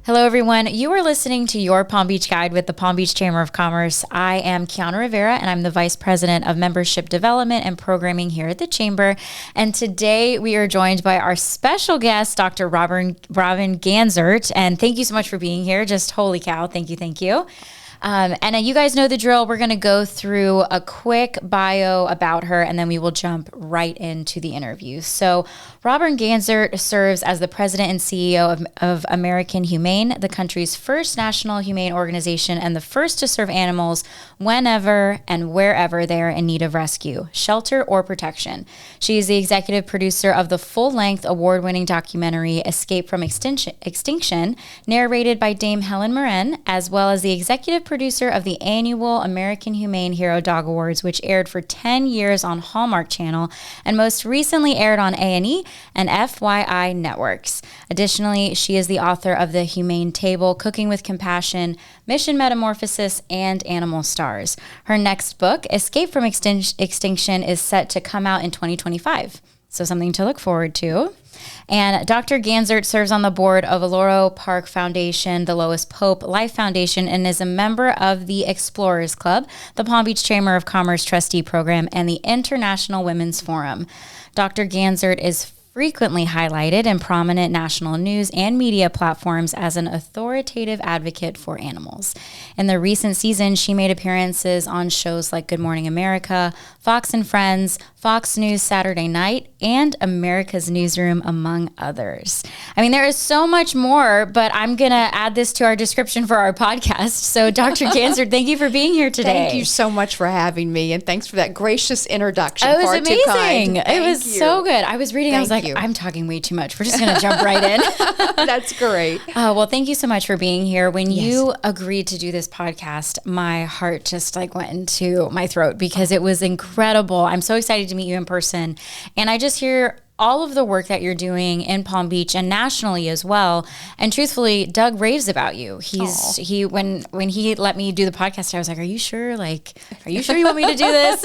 Hello, everyone. You are listening to Your Palm Beach Guide with the Palm Beach Chamber of Commerce. I am Kiana Rivera, and I'm the Vice President of Membership Development and Programming here at the Chamber. And today we are joined by our special guest, Dr. Robin Ganzert. And thank you so much for being here. Just holy cow. Thank you. And you guys know the drill. We're going to go through a quick bio about her, and then we will jump right into the interview. So Robin Ganzert serves as the president and CEO of American Humane, the country's first national humane organization and the first to serve animals whenever and wherever they are in need of rescue, shelter, or protection. She is the executive producer of the full-length award-winning documentary Escape from Extinction, narrated by Dame Helen Mirren, as well as the executive producer of the annual American Humane Hero Dog Awards, which aired for 10 years on Hallmark Channel and most recently aired on A&E and FYI networks. Additionally, she is the author of The Humane Table, Cooking with Compassion, Mission Metamorphosis, and Animal Stars. Her next book, Escape from Extinction, is set to come out in 2025. So something to look forward to. And Dr. Ganzert serves on the board of Aloro Park Foundation, the Lois Pope Life Foundation, and is a member of the Explorers Club, the Palm Beach Chamber of Commerce Trustee Program, and the International Women's Forum. Dr. Ganzert is frequently highlighted in prominent national news and media platforms as an authoritative advocate for animals. In the recent season, she made appearances on shows like Good Morning America, Fox and Friends, Fox News Saturday Night, and America's Newsroom, among others. I mean, there is so much more, but I'm going to add this to our description for our podcast. So, Dr. Ganzert, thank you for being here today. Thank you so much for having me, and thanks for that gracious introduction. It was amazing. It was so good. I was reading, I was like, you. I'm talking way too much. We're just going to jump right in. That's great. Well, thank you so much for being here. When you agreed to do this podcast, my heart just went into my throat because it was incredible. I'm so excited to meet you in person. And I just hear all of the work that you're doing in Palm Beach and nationally as well. And truthfully, Doug raves about you. When he let me do the podcast, I was like, are you sure? Are you sure you want me to do this?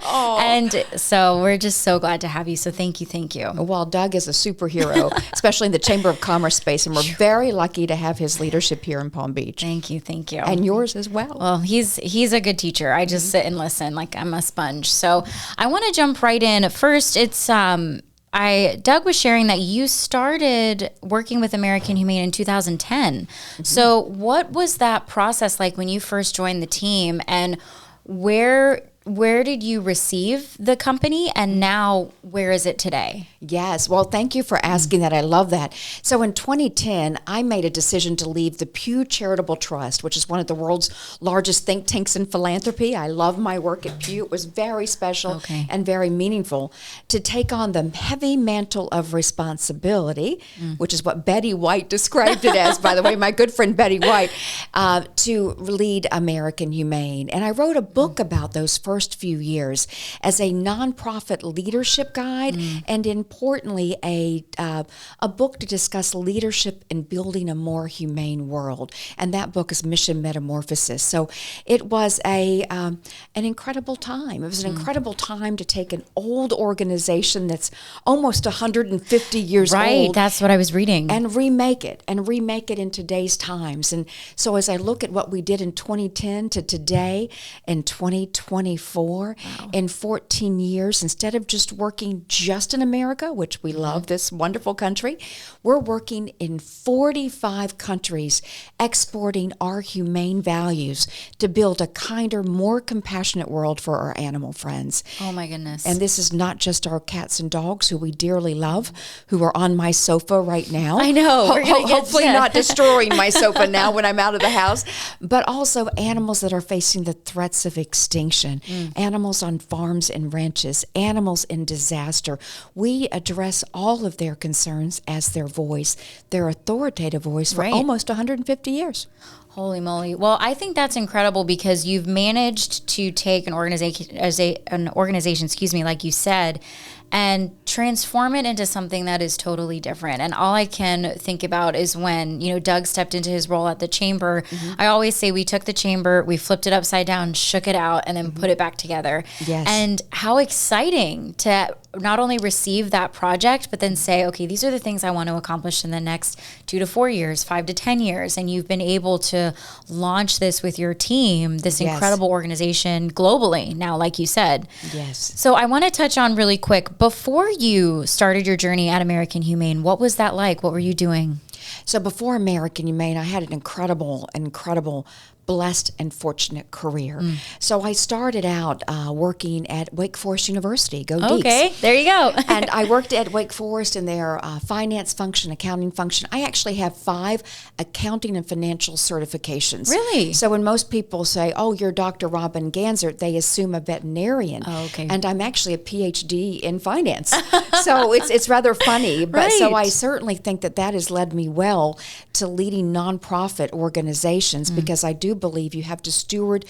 And so we're just so glad to have you. So thank you. Well, Doug is a superhero, especially in the Chamber of Commerce space. And we're very lucky to have his leadership here in Palm Beach. Thank you. And yours as well. Well, he's a good teacher. I just sit and listen like I'm a sponge. So I want to jump right in. First, it's Doug was sharing that you started working with American Humane in 2010. So what was that process like when you first joined the team, and where did you receive the company, and now where is it today? Yes. Well, thank you for asking that. I love that. So in 2010, I made a decision to leave the Pew Charitable Trust, which is one of the world's largest think tanks in philanthropy. I love my work at Pew. It was very special and very meaningful, to take on the heavy mantle of responsibility, which is what Betty White described it as, by the way, my good friend Betty White, to lead American Humane. And I wrote a book about those first few years as a nonprofit leadership guide, and importantly, a book to discuss leadership in building a more humane world. And that book is Mission Metamorphosis. So it was an incredible time. It was an incredible time to take an old organization that's almost 150 years old. Right, that's what I was reading. And remake it in today's times. And so as I look at what we did in 2010 to today in 2024, in 14 years, instead of just working just in America, which we love this wonderful country, we're working in 45 countries, exporting our humane values to build a kinder, more compassionate world for our animal friends. Oh my goodness. And this is not just our cats and dogs, who we dearly love, who are on my sofa right now. I know. Hopefully not destroying my sofa now when I'm out of the house, but also animals that are facing the threats of extinction, animals on farms and ranches, animals in disaster. We address all of their concerns as their voice, their authoritative voice for almost 150 years. Holy moly. Well, I think that's incredible because you've managed to take an organization, excuse me, like you said, and transform it into something that is totally different. And all I can think about is when, Doug stepped into his role at the chamber. I always say we took the chamber, we flipped it upside down, shook it out, and then put it back together. Yes. And how exciting to not only receive that project, but then say, okay, these are the things I want to accomplish in the next 2 to 4 years, 5 to 10 years. And you've been able to launch this with your team, this incredible organization globally now, like you said. Yes. So I want to touch on really quick, before you started your journey at American Humane, what was that like? What were you doing? So before American Humane, I had an incredible, blessed and fortunate career. So I started out working at Wake Forest University. Go Geeks. Okay, there you go. And I worked at Wake Forest in their finance function, accounting function. I actually have 5 accounting and financial certifications. Really? So when most people say, oh, you're Dr. Robin Ganzert, they assume a veterinarian. Oh, okay. And I'm actually a PhD in finance. So it's rather funny. But so I certainly think that has led me well to leading nonprofit organizations because I do believe you have to steward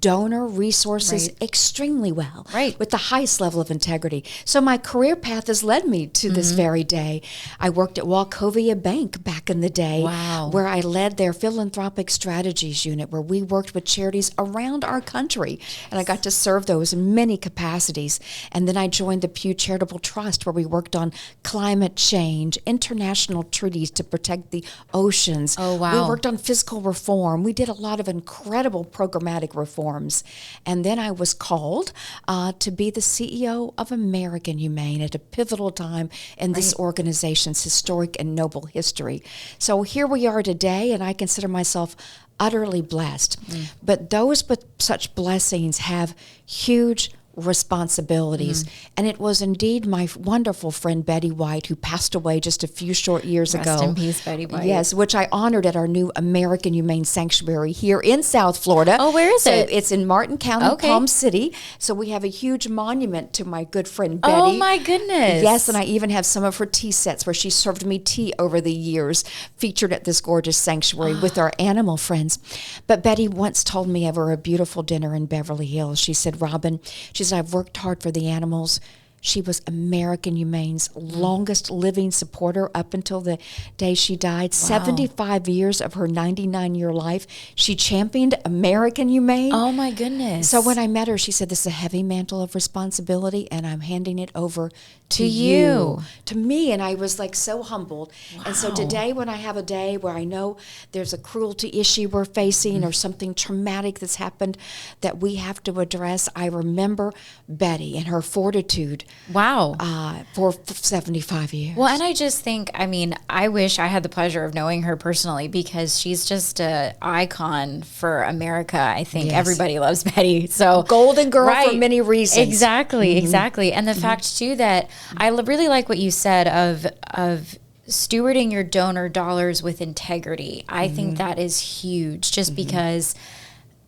donor resources extremely well with the highest level of integrity. So my career path has led me to this very day. I worked at Wachovia Bank back in the day where I led their philanthropic strategies unit where we worked with charities around our country. And I got to serve those in many capacities. And then I joined the Pew Charitable Trust where we worked on climate change, international treaties to protect the oceans. Oh, wow. We worked on fiscal reform. We did a lot of incredible programmatic reforms. And then I was called to be the CEO of American Humane at a pivotal time in this organization's historic and noble history. So here we are today, and I consider myself utterly blessed. But those with such blessings have huge responsibilities. And it was indeed my wonderful friend Betty White who passed away just a few short years ago. Rest in peace, Betty White. Yes, which I honored at our new American Humane Sanctuary here in South Florida. Oh, where is it? It's in Martin County, Palm City. So we have a huge monument to my good friend Betty. Oh my goodness. Yes, and I even have some of her tea sets where she served me tea over the years, featured at this gorgeous sanctuary with our animal friends. But Betty once told me over a beautiful dinner in Beverly Hills, she said, Robin, she said, I've worked hard for the animals. She was American Humane's longest living supporter up until the day she died. 75 years of her 99-year life, she championed American Humane. Oh, my goodness. So when I met her, she said, this is a heavy mantle of responsibility, and I'm handing it over to you. To me. And I was like so humbled. And so today when I have a day where I know there's a cruelty issue we're facing or something traumatic that's happened that we have to address, I remember Betty and her fortitude. For 75 years. Well, and I just think, I wish I had the pleasure of knowing her personally because she's just an icon for America. I think everybody loves Betty. So golden girl for many reasons. Exactly. And the fact too that I really like what you said of stewarding your donor dollars with integrity. I think that is huge just because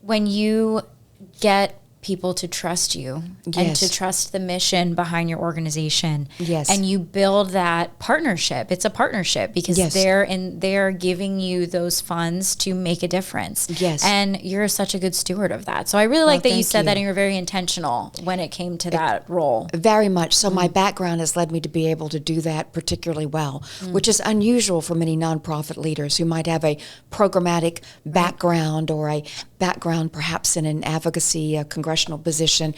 when you get people to trust you and to trust the mission behind your organization. And you build that partnership. It's a partnership because they're giving you those funds to make a difference. And you're such a good steward of that. So I really like that you said that and you're very intentional when it came to that role. Very much. So my background has led me to be able to do that particularly well, which is unusual for many nonprofit leaders who might have a programmatic background or a background perhaps in an advocacy, a congressional position.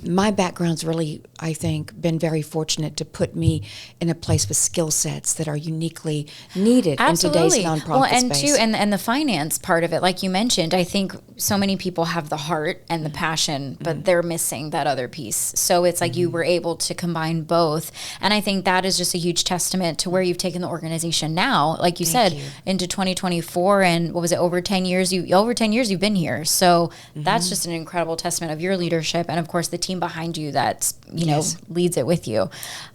My background's really, I think, been very fortunate to put me in a place with skill sets that are uniquely needed in today's nonprofit space. And the finance part of it, like you mentioned, I think so many people have the heart and the passion, but they're missing that other piece. So it's like you were able to combine both. And I think that is just a huge testament to where you've taken the organization now, like you said, into 2024. And what was it, over 10 years? You've been been here. So that's just an incredible testament of your leadership, and of course the team behind you that leads it with you.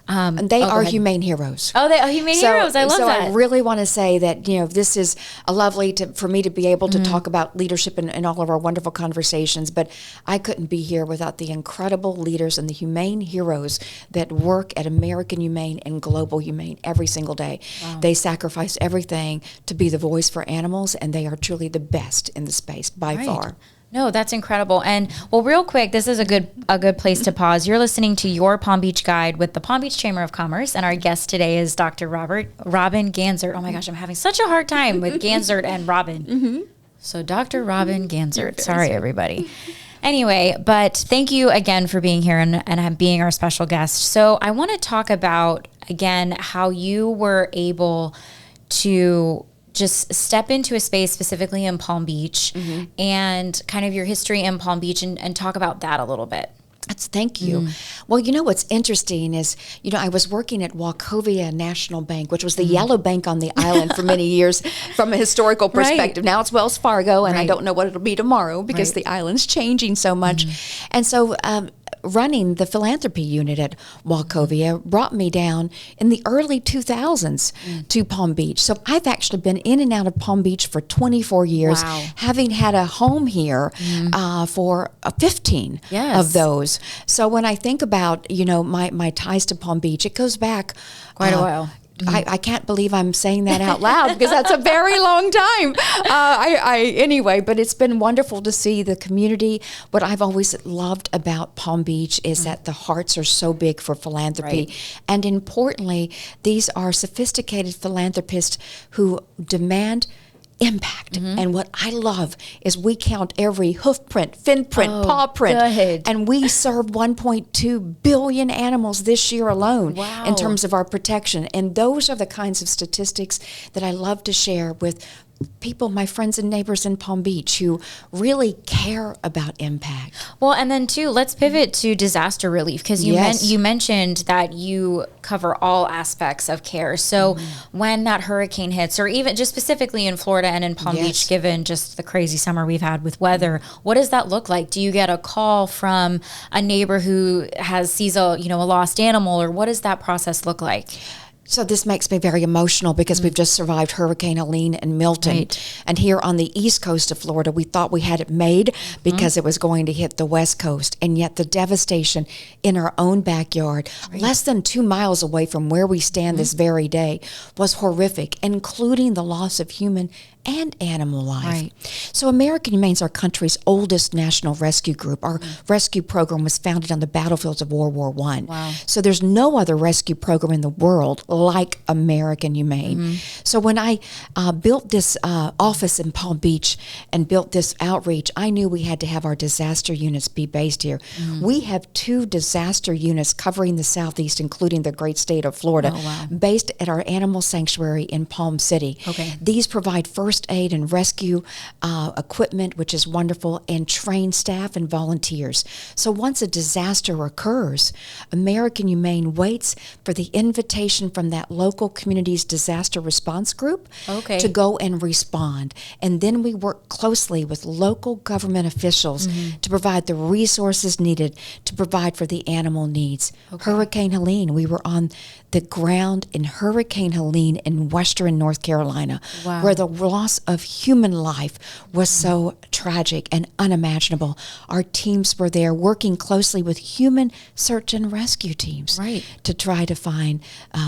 And they are humane heroes. Oh, they are humane heroes. I love that. So I really want to say that, this is a lovely for me to be able to talk about leadership in all of our wonderful conversations, but I couldn't be here without the incredible leaders and the humane heroes that work at American Humane and Global Humane every single day. Wow. They sacrifice everything to be the voice for animals, and they are truly the best in the space by far. No, that's incredible. And well, real quick, this is a good place to pause. You're listening to Your Palm Beach Guide with the Palm Beach Chamber of Commerce, and our guest today is Dr. Robin Ganzert. Oh my gosh, I'm having such a hard time with Ganzert and Robin. So Dr. Robin Ganzert. Sorry, everybody. Anyway, but thank you again for being here and being our special guest. So I want to talk about, again, how you were able to just step into a space specifically in Palm Beach and kind of your history in Palm Beach and talk about that a little bit. Thank you. Well, what's interesting is, I was working at Wachovia National Bank, which was the yellow bank on the island for many years from a historical perspective. Now it's Wells Fargo, and I don't know what it'll be tomorrow because the island's changing so much. And so running the philanthropy unit at Wachovia brought me down in the early 2000s to Palm Beach. So I've actually been in and out of Palm Beach for 24 years, having had a home here for 15 of those. So when I think about, my ties to Palm Beach, it goes back quite a while. I can't believe I'm saying that out loud because that's a very long time. Anyway, but it's been wonderful to see the community. What I've always loved about Palm Beach is that the hearts are so big for philanthropy. And importantly, these are sophisticated philanthropists who demand impact. And what I love is we count every hoof print, fin print, paw print, and we serve 1.2 billion animals this year alone in terms of our protection. And those are the kinds of statistics that I love to share with people, my friends and neighbors in Palm Beach who really care about impact. Well, and then too, let's pivot to disaster relief because you mentioned that you cover all aspects of care. So when that hurricane hits, or even just specifically in Florida and in Palm Beach, given just the crazy summer we've had with weather, what does that look like? Do you get a call from a neighbor who sees a lost animal, or what does that process look like? So this makes me very emotional because we've just survived Hurricane Helene and Milton. And here on the east coast of Florida, we thought we had it made because it was going to hit the west coast. And yet the devastation in our own backyard, less than 2 miles away from where we stand this very day, was horrific, including the loss of human and animal life. So American Humane is our country's oldest national rescue group. Our rescue program was founded on the battlefields of World War I. So there's no other rescue program in the world like American Humane. So when I built this office in Palm Beach and built this outreach, I knew we had to have our disaster units be based here. We have 2 disaster units covering the southeast, including the great state of Florida, based at our animal sanctuary in Palm City. These provide first aid and rescue equipment, which is wonderful, and train staff and volunteers. So once a disaster occurs, American Humane waits for the invitation from that local community's disaster response group to go and respond. And then we work closely with local government officials to provide the resources needed to provide for the animal needs. Hurricane Helene, we were on the ground in Hurricane Helene in western North Carolina, where the loss of human life was so tragic and unimaginable. Our teams were there working closely with human search and rescue teams to try to find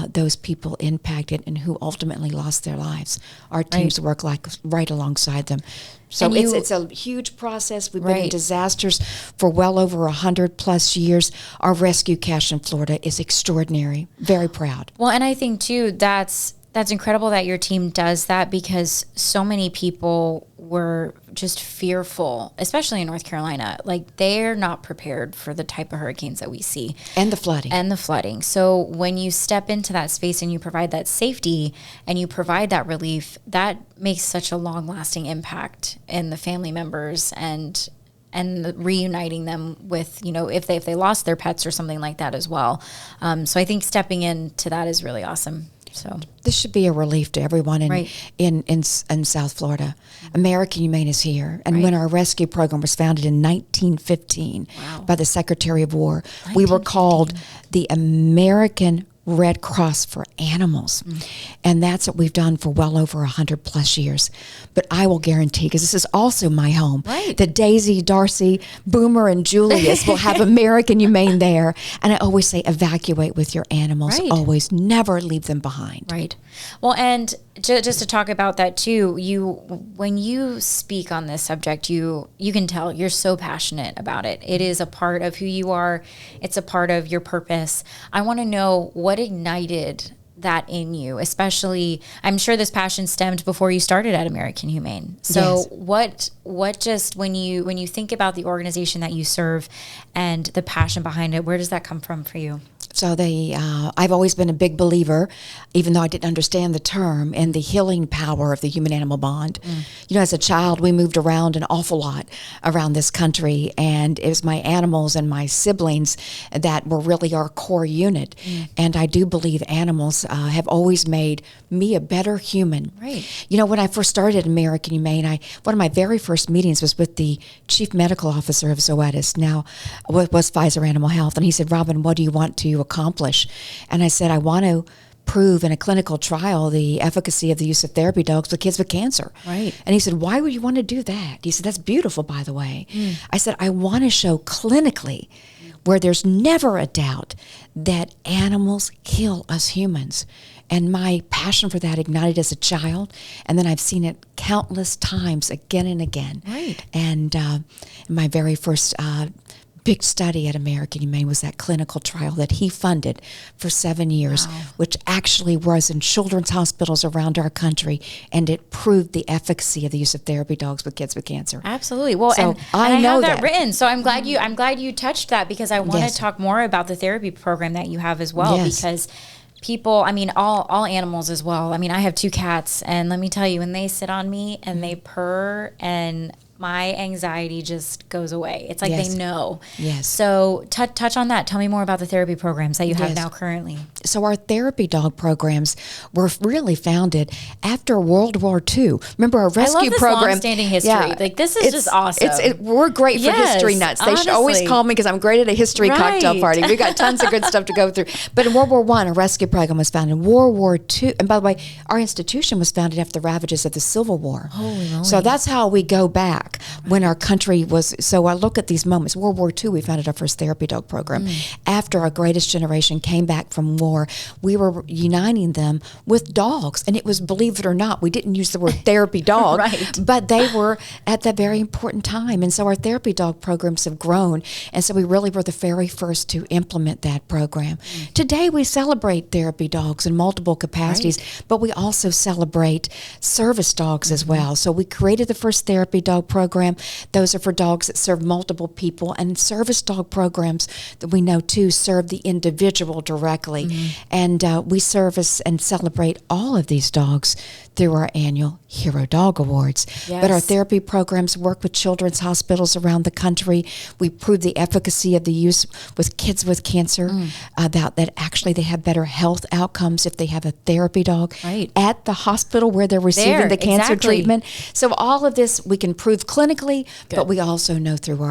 those people impacted and who ultimately lost their lives. Our teams work right alongside them. So it's a huge process. We've been in disasters for well over 100 plus years. Our rescue cache in Florida is extraordinary. Very proud. Well, and I think too, that's incredible that your team does that because so many people were just fearful, especially in North Carolina. Like they're not prepared for the type of hurricanes that we see. And the flooding. So when you step into that space and you provide that safety and you provide that relief, that makes such a long-lasting impact in the family members and reuniting them with, if they lost their pets or something like that as well. So I think stepping into that is really awesome. So this should be a relief to everyone in Right. in South Florida. American Humane is here, and Right. when our rescue program was founded in 1915 Wow. by the Secretary of War, we were called the American Red Cross for Animals. And that's what we've done for well over 100 plus years. But I will guarantee, because this is also my home, Right. that Daisy, Darcy, Boomer, and Julius will have American Humane there. And I always say, evacuate with your animals. Right. Always, never leave them behind. Right. Well, and just to talk about that too, when you speak on this subject, you can tell you're so passionate about it. It is a part of who you are. It's a part of your purpose. I want to know what ignited that in you, especially, I'm sure this passion stemmed before you started at American Humane. So Yes. what just, when you think about the organization that you serve and the passion behind it, where does that come from for you? So I've always been a big believer, even though I didn't understand the term, in the healing power of the human-animal bond. You know, as a child, we moved around an awful lot around this country, and it was my animals and my siblings that were really our core unit. And I do believe animals have always made me a better human. Right. You know, when I first started American Humane, one of my very first meetings was with the chief medical officer of Zoetis, now was Pfizer Animal Health, and he said, "Robin, what do you want to accomplish?" And I said, "I want to prove in a clinical trial the efficacy of the use of therapy dogs with kids with cancer." Right. And he said, "Why would you want to do that?" He said, "That's beautiful, by the way." I said, "I want to show clinically where there's never a doubt that animals heal us humans." And my passion for that ignited as a child, and then I've seen it countless times again and again. Right. And my very first big study at American Humane was that clinical trial that he funded for 7 years, which actually was in children's hospitals around our country, and it proved the efficacy of the use of therapy dogs with kids with cancer. Absolutely. Well, So and I I know have that that. written. So I'm glad you touched that, because I want Yes. to talk more about the therapy program that you have as well. Yes. Because people, I mean, all animals as well. I mean, I have 2 cats, and let me tell you, when they sit on me and they purr, and my anxiety just goes away. It's like Yes. they know. Yes. So touch on that. Tell me more about the therapy programs that you have Yes. now currently. So our therapy dog programs were really founded after World War II. Remember our rescue I love this program? long-standing history. Like, this is just awesome. We're great for Yes, history nuts. They should always honestly. call me, because I'm great at a history cocktail Right. party. We got tons of good stuff to go through. But in World War I, a rescue program was founded. In World War II, and by the way, our institution was founded after the ravages of the Civil War. Holy moly. So that's how we go back when our country was. So I look at these moments. World War II, we founded our first therapy dog program. After our greatest generation came back from war, we were uniting them with dogs. And it was, believe it or not, we didn't use the word therapy dog, Right. but they were at that very important time. And so our therapy dog programs have grown. And so we really were the very first to implement that program. Today, we celebrate therapy dogs in multiple capacities, but we also celebrate service dogs as well. So we created the first therapy dog program. Those are for dogs that serve multiple people, and service dog programs that we know too serve the individual directly. And we service and celebrate all of these dogs through our annual Hero Dog Awards. But our Yes. therapy programs work with children's hospitals around the country. We prove the efficacy of the use with kids with cancer, about that actually they have better health outcomes if they have a therapy dog Right. at the hospital where they're receiving There, the cancer exactly. treatment. So all of this we can prove clinically, but we also know through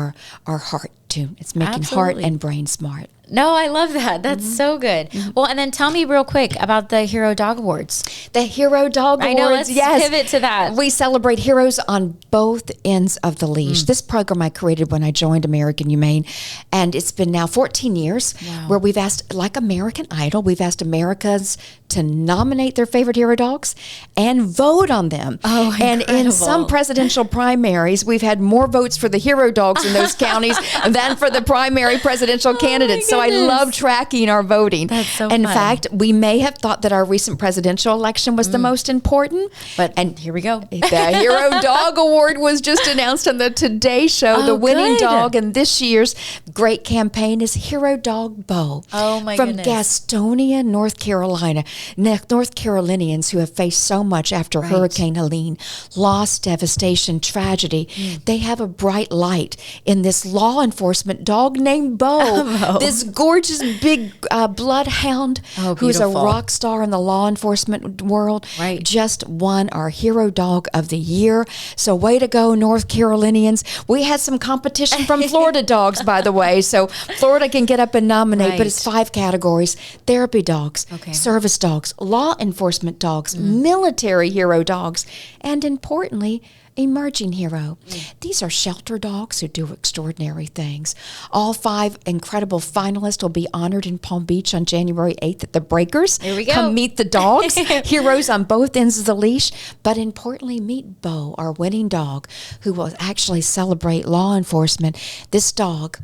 our heart too. It's making heart Absolutely. and brain smart. No, I love that. That's so good. Well, and then tell me real quick about the Hero Dog Awards. The Hero Dog I Awards, know, let's yes. pivot to that. We celebrate heroes on both ends of the leash. This program I created when I joined American Humane, and it's been now 14 years where we've asked, like American Idol, we've asked Americans to nominate their favorite hero dogs and vote on them. Oh, and in incredible. some presidential primaries, we've had more votes for the hero dogs in those counties than for the primary presidential candidates. So I goodness. love tracking our voting. That's so In fun. fact, we may have thought that our recent presidential election was the most important, And here we go. the Hero Dog Award was just announced on the Today Show. Oh, The winning good. dog in this year's great campaign is Hero Dog Bo. Oh, my from goodness. Gastonia, North Carolina. North Carolinians who have faced so much after Hurricane Helene, loss, devastation, tragedy. They have a bright light in this law enforcement dog named Bo. This gorgeous big bloodhound who's a beautiful. rock star in the law enforcement world. Right. Just won our Hero Dog of the Year. So way to go, North Carolinians. We had some competition from Florida dogs, by the way. So Florida can get up and nominate, Right. but it's 5 categories. Therapy dogs, Okay. service dogs, law enforcement dogs, military hero dogs, and importantly, emerging hero. These are shelter dogs who do extraordinary things. All 5 incredible finalists will be honored in Palm Beach on January 8th at the Breakers. Here we go. Come meet the dogs, heroes on both ends of the leash. But importantly, meet Bo, our winning dog, who will actually celebrate law enforcement. This dog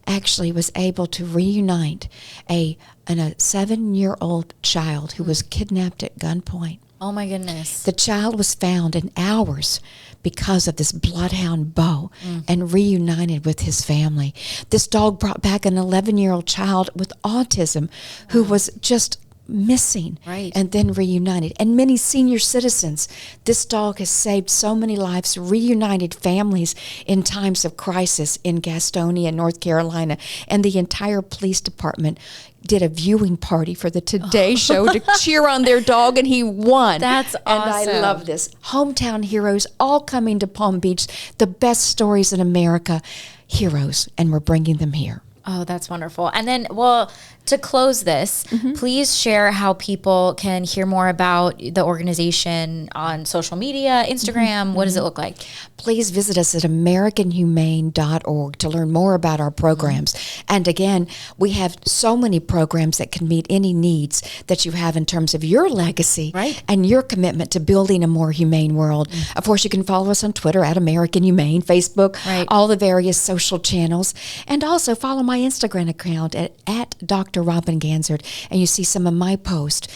actually was able to reunite a 7-year-old child who was kidnapped at gunpoint. Oh my goodness. The child was found in hours because of this bloodhound Bo and reunited with his family. This dog brought back an 11-year-old child with autism who was just missing Right. and then reunited. And many senior citizens. This dog has saved so many lives, reunited families in times of crisis in Gastonia, North Carolina, and the entire police department did a viewing party for the Today Show to cheer on their dog, and he won. That's awesome. And I love this. Hometown heroes all coming to Palm Beach, the best stories in America, heroes, and we're bringing them here. Oh, that's wonderful. And then, well, to close this, please share how people can hear more about the organization on social media, Instagram. What does it look like? Please visit us at AmericanHumane.org to learn more about our programs. And again, we have so many programs that can meet any needs that you have in terms of your legacy Right. and your commitment to building a more humane world. Of course, you can follow us on Twitter at American Humane, Facebook, Right. all the various social channels, and also follow my Instagram account at Dr. Robin Ganzert, and you see some of my posts.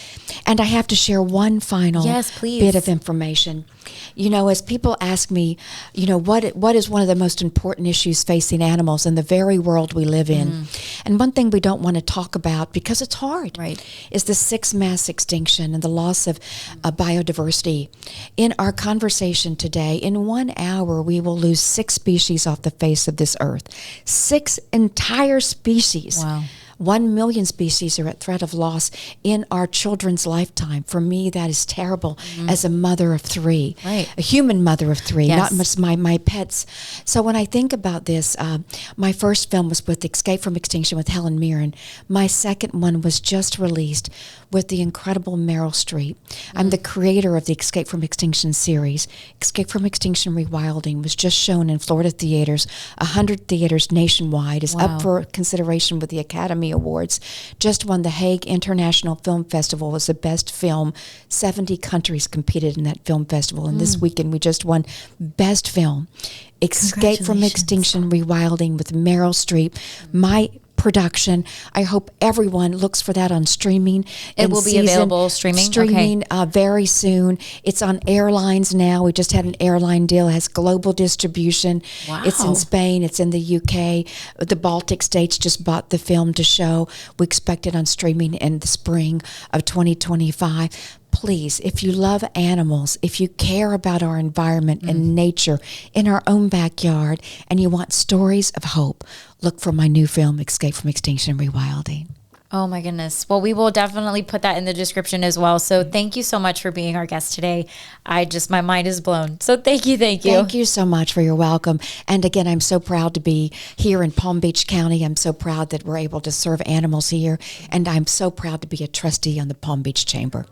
And I have to share one final Yes, please. bit of information. You know, as people ask me, you know, what is one of the most important issues facing animals in the very world we live in? And one thing we don't want to talk about because it's hard Right. is the 6th mass extinction and the loss of biodiversity. In our conversation today, in 1 hour, we will lose 6 species off the face of this earth. 6 entire species. Wow. 1 million species are at threat of loss in our children's lifetime. For me, that is terrible as a mother of 3, Right. a human mother of 3, Yes. not much my pets. So when I think about this, my first film was with Escape from Extinction with Helen Mirren. My second one was just released with the incredible Meryl Streep. I'm the creator of the Escape from Extinction series. Escape from Extinction Rewilding was just shown in Florida theaters, 100 theaters nationwide. Is Wow. up for consideration with the Academy Awards. Just won the Hague International Film Festival as the best film. 70 countries competed in that film festival. And this weekend we just won Best Film. Escape from Congratulations. Extinction Rewilding with Meryl Streep. My production. I hope everyone looks for that on streaming. It will be available streaming? Streaming very soon. It's on airlines now. We just had an airline deal. It has global distribution. Wow. It's in Spain. It's in the UK. The Baltic states just bought the film to show. We expect it on streaming in the spring of 2025. Please, if you love animals, if you care about our environment and nature in our own backyard, and you want stories of hope, look for my new film, Escape from Extinction Rewilding. Oh my goodness. Well, we will definitely put that in the description as well. So thank you so much for being our guest today. My mind is blown. So thank you. Thank you so much for your welcome. And again, I'm so proud to be here in Palm Beach County. I'm so proud that we're able to serve animals here. And I'm so proud to be a trustee on the Palm Beach Chamber.